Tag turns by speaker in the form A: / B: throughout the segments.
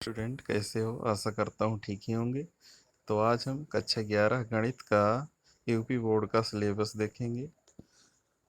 A: Student कैसे हो? आशा करता हूँ ठीक ही होंगे। तो आज हम कक्षा 11 गणित का यूपी बोर्ड का सिलेबस देखेंगे।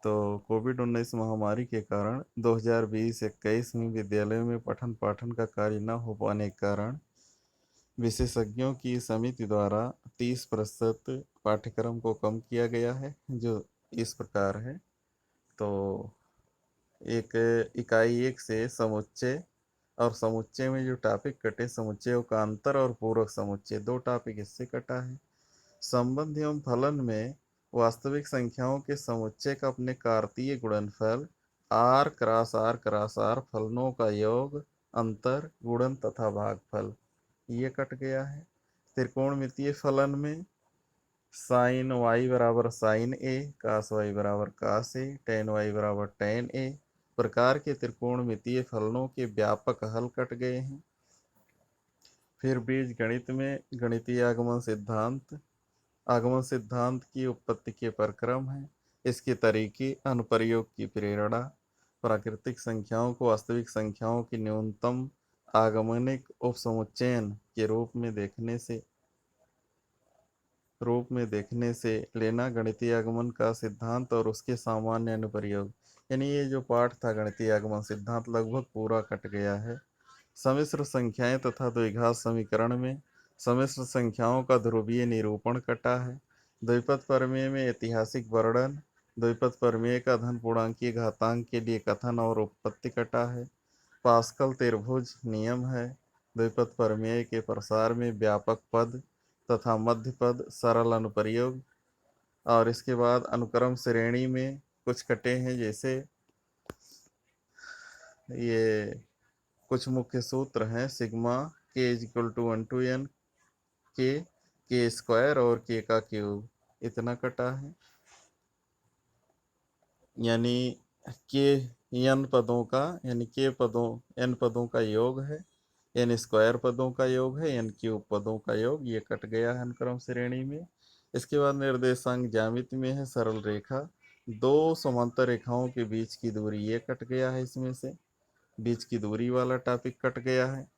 A: तो कोविड-19 महामारी के कारण 2020-21 में विद्यालयों में पठन पाठन का कार्य न हो पाने के कारण विशेषज्ञों की समिति द्वारा 30% पाठ्यक्रम को कम किया गया है, जो इस प्रकार है। तो एक इकाई 1 से समुच्चय और समुच्चय में जो टॉपिक कटे, समुच्चयों का अंतर और पूरक समुच्चय, दो टॉपिक इससे कटा है। संबंध एवं फलन में वास्तविक संख्याओं के समुच्चय का अपने कार्तीय गुणनफल r फलनों का योग, अंतर, गुणन तथा भागफल ये कट गया है। त्रिकोणमितीय फलन में साइन y बराबर साइन ए, कास y बराबर कास ए, टेन y बराबर टेन ए प्रकार के त्रिकोणमितीय फलनों के व्यापक हल कट गए हैं। फिर बीज गणित में गणितीय आगमन सिद्धांत की उत्पत्ति के प्रक्रम है, इसके तरीके, अनुप्रयोग की प्रेरणा, प्राकृतिक संख्याओं को वास्तविक संख्याओं की न्यूनतम आगमनिक उपसमुच्चयन के रूप में देखने से लेना, गणितीय आगमन का सिद्धांत और उसके सामान्य अनुप्रयोग। यानी ये जो पाठ था गणितीय आगमन सिद्धांत लगभग पूरा कट गया है। सम्मिश्र संख्याएं तथा द्विघात समीकरण में सम्मिश्र संख्याओं का ध्रुवीय निरूपण कटा है। द्विपद प्रमेय में ऐतिहासिक वर्णन, द्विपद प्रमेय का धन पूर्णांकीय घातांक के लिए कथन और उत्पत्ति कटा है। पास्कल त्रिभुज नियम है। द्विपद प्रमेय के प्रसार में व्यापक पद तथा मध्य पद सरल अनुप्रयोग। और इसके बाद अनुक्रम श्रेणी में कुछ कटे हैं, जैसे ये कुछ मुख्य सूत्र हैं। सिग्मा के is equal to 1 to n के स्क्वायर और के का क्यूब, इतना कटा है। यानी के एन पदों का, यानी के पदों एन पदों का योग है, एन स्क्वायर पदों का योग है, एन क्यूब पदों का योग, ये कट गया है अनुक्रम श्रेणी में। इसके बाद निर्देशांक ज्यामिति में है सरल रेखा, दो समांतर रेखाओं के बीच की दूरी, ये कट गया है। इसमें से बीच की दूरी वाला टॉपिक कट गया है।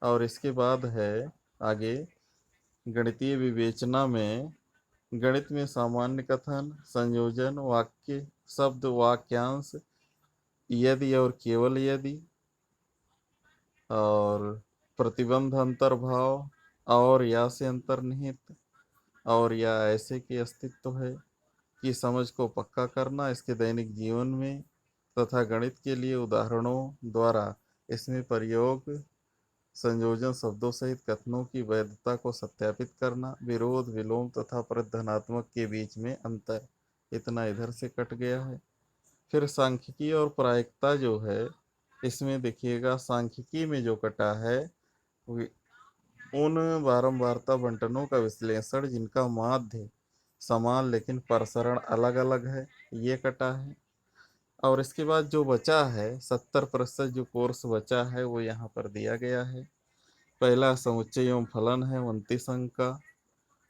A: और इसके बाद है आगे गणितीय विवेचना में गणित में सामान्य कथन, संयोजन, वाक्य, शब्द, वाक्यांश, यदि और केवल यदि, और प्रतिबंध, अंतर्भाव, और या से अंतर्निहित, और या ऐसे के अस्तित्व है की समझ को पक्का करना इसके दैनिक जीवन में, तथा गणित के लिए उदाहरणों द्वारा इसमें प्रयोग, संयोजन शब्दों सहित कथनों की वैधता को सत्यापित करना, विरोध, विलोम तथा प्रतिधनात्मक के बीच में अंतर, इतना इधर से कट गया है। फिर सांख्यिकी और प्रायिकता जो है, इसमें देखिएगा सांख्यिकी में जो कटा है उन बारंबारता बंटनों का विश्लेषण जिनका माध्य समान लेकिन प्रसरण अलग अलग है, ये कटा है। और इसके बाद जो बचा है 70% जो कोर्स बचा है वो यहाँ पर दिया गया है। पहला समुच्चय एवं फलन है 29 अंक का,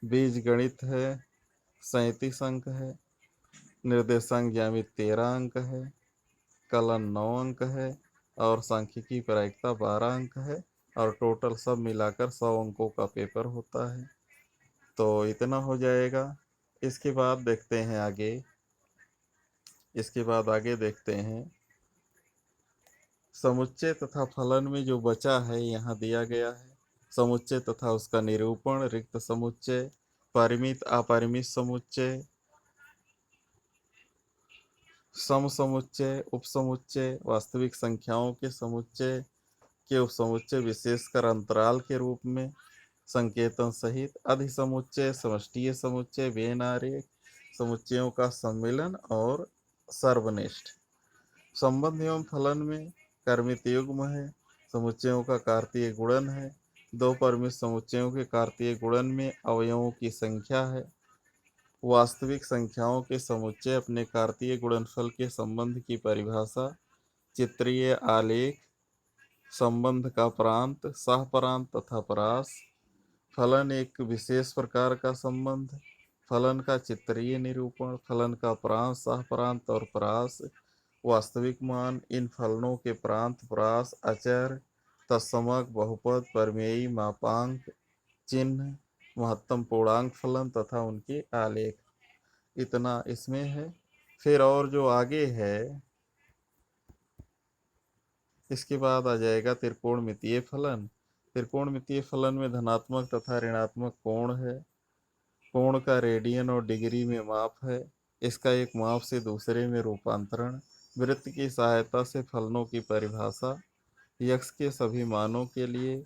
A: बीज गणित है 37 अंक है, निर्देशांक ज्यामिति 13 अंक है, कलन 9 अंक है, और सांख्यिकी प्रायिकता 12 अंक है, और टोटल सब मिलाकर 100 अंकों का पेपर होता है। तो इतना हो जाएगा। इसके बाद देखते हैं आगे देखते हैं समुच्चय तथा फलन में जो बचा है यहाँ दिया गया है। समुच्चय तथा उसका निरूपण, रिक्त समुच्चय, परिमित अपरिमित समुच्चय, सम समुच्चय, उपसमुच्चय, वास्तविक संख्याओं के समुच्चय के उपसमुच्चय विशेषकर अंतराल के रूप में संकेतन सहित, अधिसमुच्चय, समष्टीय समुच्चय, वेन आरेख, समुच्चयों का सम्मिलन और सर्वनिष्ठ। संबंध एवं फलन में कर्मित युग्म है, समुच्चयों का कार्तीय गुणन है, दो परिमित समुच्चयों के कार्तीय गुणन में अवयवों की संख्या है, वास्तविक संख्याओं के समुच्चय अपने कार्तीय गुणनफल के संबंध की परिभाषा, चित्रीय आलेख, संबंध का प्रांत, सहपरांत तथा परास, फलन एक विशेष प्रकार का संबंध, फलन का चित्रीय निरूपण, फलन का प्रांत, सहपरांत और परास, वास्तविक मान, इन फलनों के प्रांत, परास, अचर, तत्समक बहुपद परमेयी मापांक चिन्ह महत्तम पूर्णांक फलन तथा उनके आलेख। इतना इसमें है। फिर और जो आगे है इसके बाद आ जाएगा त्रिकोणमितीय फलन। त्रिकोणमितीय फलन में धनात्मक तथा ऋणात्मक कोण है। कोण का रेडियन और डिग्री में माप है। इसका एक माप से दूसरे में रूपांतरण। वृत्त की सहायता से फलनों की परिभाषा। यक्स के सभी मानों के लिए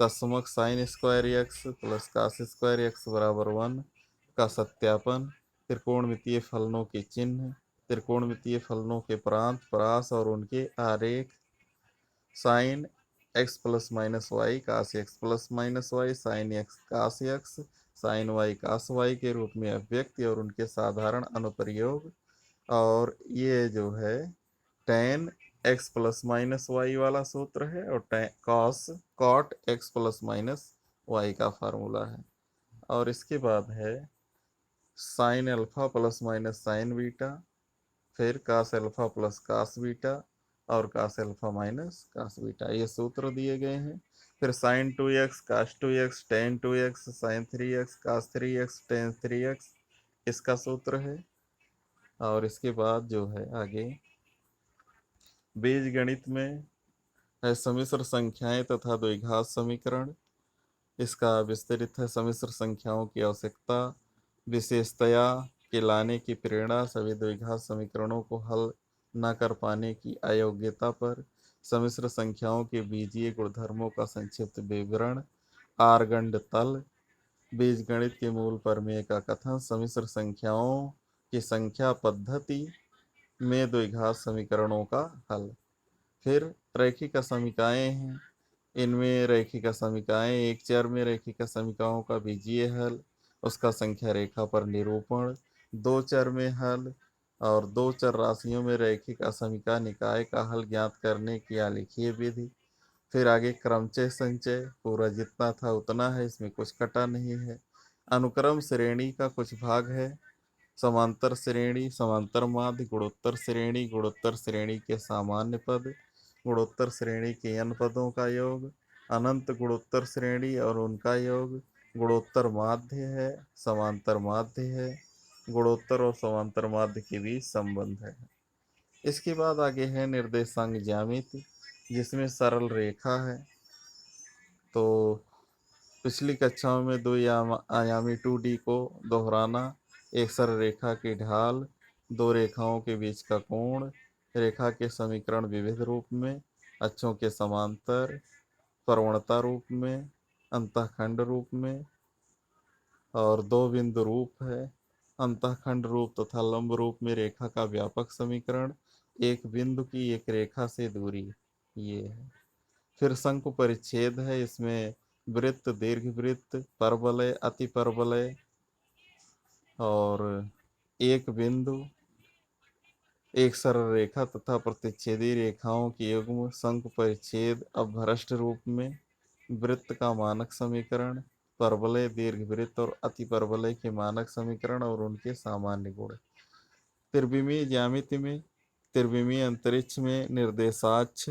A: तत्समक sine square x plus cos square x बराबर 1 का सत्यापन। त्रिकोणमितीय फलनों के चिन्ह। त्रिकोणमितीय फलनों के प्रांत परास और उनके आरेख। Sine x plus minus y cos x plus minus y sine x cos x sine y cos y के रूप में अभिव्यक्ति और उनके साधारण अनुप्रयोग। और ये जो है tan x plus minus y वाला सूत्र है और cos cot x plus minus y का फार्मूला है। और इसके बाद है sine alpha plus minus sine beta, फिर cos alpha plus cos beta और cos alpha minus cos beta, ये सूत्र दिए गए हैं। फिर sine 2x cos 2x tan 2x sine 3x cos 3x tan 3x इसका सूत्र है। और इसके बाद जो है आगे बीज गणित में है सम्मिश्र संख्याएं तथा द्विघात समीकरण। इसका विस्तृत है सम्मिश्र संख्याओं की आवश्यकता विशेषतया के लाने की प्रेरणा सभी द्विघात समीकरणों को हल न कर पाने की अयोग्यता पर सम्मिश्र संख्याओं के बीजीय गुणधर्मों का संक्षिप्त विवरण आर्गंड तल बीजगणित के मूल प्रमेय का कथन सम्मिश्र संख्याओं की संख्या पद्धति में द्विघात समीकरणों का हल। फिर रैखिक समीकाएं हैं। इनमें रैखिक समीकाएं एक चर में रैखिक समीकाओं का बीजीय हल उसका संख्या रेखा पर निरूपण, दो चर में हल और दो चर राशियों में रैखिक असमीका निकाय का हल ज्ञात करने की आलेखीय विधि। फिर आगे क्रमचय संचय पूरा जितना था उतना है, इसमें कुछ कटा नहीं है। अनुक्रम श्रेणी का कुछ भाग है। समांतर श्रेणी समांतर माध्य गुणोत्तर श्रेणी के सामान्य पद गुणोत्तर श्रेणी के n पदों का योग अनंत गुणोत्तर श्रेणी और उनका योग गुणोत्तर माध्य है समांतर माध्य है गुणोत्तर और समांतर माध्य के बीच संबंध है। इसके बाद आगे है निर्देशांक ज्यामिति जिसमें सरल रेखा है। तो पिछली कक्षाओं में दो आयामी 2D को दोहराना, एक सरल रेखा की ढाल, दो रेखाओं के बीच का कोण, रेखा के समीकरण विविध रूप में, अक्षों के समांतर, प्रवणता रूप में, अंतःखंड रूप में और दो बिंदु रूप है। अंतःखंड रूप तथा लंब रूप में रेखा का व्यापक समीकरण, एक बिंदु की एक रेखा से दूरी, ये है। फिर शंकु परिच्छेद है, इसमें वृत्त दीर्घवृत्त परवलय अति परवलय और एक बिंदु एक सरल रेखा तथा प्रतिच्छेदी रेखाओं की युग्म शंकु परिच्छेद अभ्रष्ट रूप में, वृत्त का मानक समीकरण, परवलय दीर्घवृत्त और अति परवलय के मानक समीकरण और उनके सामान्य गुण। त्रिविमीय ज्यामिति में त्रिविमीय अंतरिक्ष में निर्देशाक्ष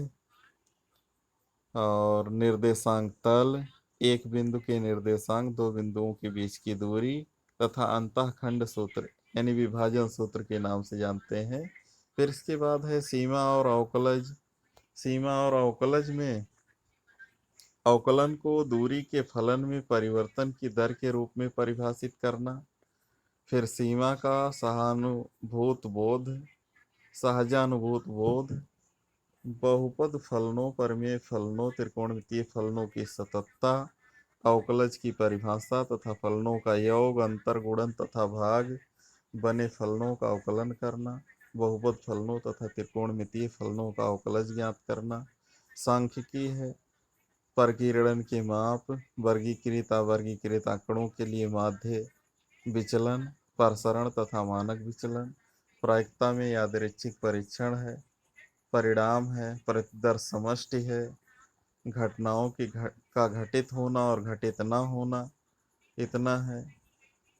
A: और निर्देशांक तल, एक बिंदु के निर्देशांक, दो बिंदुओं के बीच की दूरी तथा अंतःखंड सूत्र यानी विभाजन सूत्र के नाम से जानते हैं। फिर इसके बाद है सीमा और अवकलज। सीमा और अवकलज में अवकलन को दूरी के फलन में परिवर्तन की दर के रूप में परिभाषित करना। फिर सीमा का सहजानुभूत बोध, बहुपद फलनों परमेय फलनों त्रिकोणमितीय फलनों की सततता, अवकलज की परिभाषा तथा फलनों का योग अंतर गुणन तथा भाग बने फलनों का अवकलन करना, बहुपद फलनों तथा त्रिकोणमितीय फलनों का अवकलज ज्ञात करना। सांख्यिकी है, प्रकीर्णन के माप, वर्गीकृत अवर्गीकृत आंकड़ों के लिए माध्य विचलन, प्रसरण तथा मानक विचलन, प्रायिकता में यादृच्छिक परीक्षण है, परिणाम है, प्रतिदर्श समष्टि है, घटनाओं का घटित होना और घटित न होना, इतना है।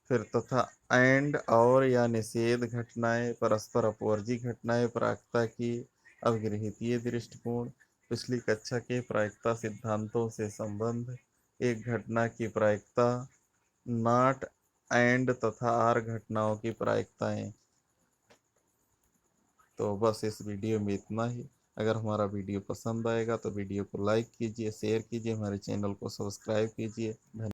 A: फिर तथा एंड और या निषेध घटनाएं, परस्पर अपवर्जी घटनाएं, प्रायिकता की अवगृहीतीय दृष्टिकोण, पिछली कक्षा के प्रायिकता सिद्धांतों से संबंध, एक घटना की प्रायिकता, नॉट एंड तथा आर घटनाओं की प्रायिकताएं। तो बस इस वीडियो में इतना ही। अगर हमारा वीडियो पसंद आएगा तो वीडियो को लाइक कीजिए, शेयर कीजिए, हमारे चैनल को सब्सक्राइब कीजिए। धन्यवाद।